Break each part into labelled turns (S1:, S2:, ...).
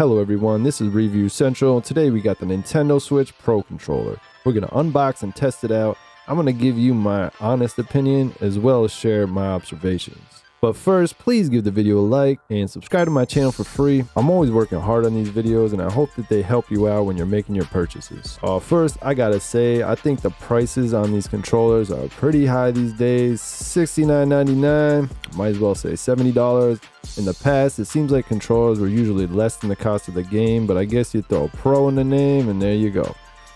S1: Hello everyone, this is Review Central. Today we got the Nintendo Switch Pro Controller. We're going to unbox and test it out. I'm going to give you my honest opinion as well as share my observations. But first, please give the video a like and subscribe to my channel for free. I'm always working hard on these videos and I hope that they help you out when you're making your purchases. First, I gotta say, I think the prices on these controllers are pretty high these days. $69.99, might as well say $70. In the past, it seems like controllers were usually less than the cost of the game, but I guess you throw Pro in the name and there you go.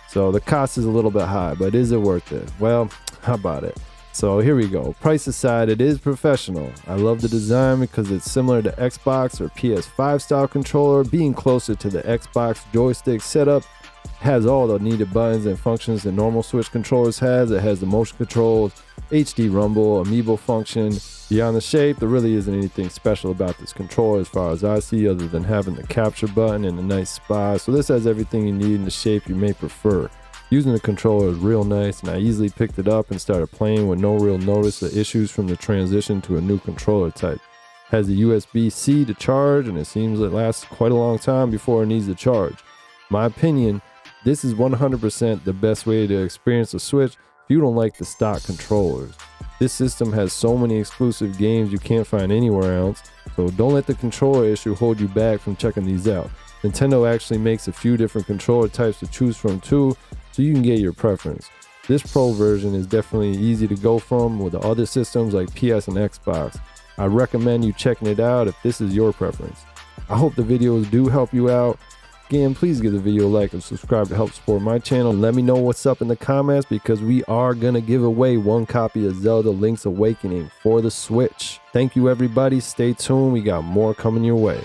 S1: So the cost is a little bit high, but is it worth it? Well, how about it? So here we go. Price aside, it is professional. I love the design because it's similar to Xbox or PS5 style controller, being closer to the Xbox joystick setup. Has all the needed buttons and functions that normal Switch controllers has. It has the motion controls, HD rumble, amiibo function. Beyond the shape, there really isn't anything special about this controller as far as I see, other than having the capture button in a nice spot. So this has everything you need in the shape you may prefer. Using the controller is real nice, and I easily picked it up and started playing with no real notice of issues from the transition to a new controller type. Has the USB-C to charge, and it seems it lasts quite a long time before it needs to charge. My opinion, this is 100% the best way to experience a Switch if you don't like the stock controllers. This system has so many exclusive games you can't find anywhere else, so don't let the controller issue hold you back from checking these out. Nintendo actually makes a few different controller types to choose from too, so you can get your preference. This Pro version is definitely easy to go from with the other systems like PS and Xbox. I recommend you checking it out if this is your preference. I hope the videos do help you out. Again, please give the video a like and subscribe to help support my channel. And let me know what's up in the comments because we are going to give away one copy of Zelda Link's Awakening for the Switch. Thank you everybody. Stay tuned. We got more coming your way.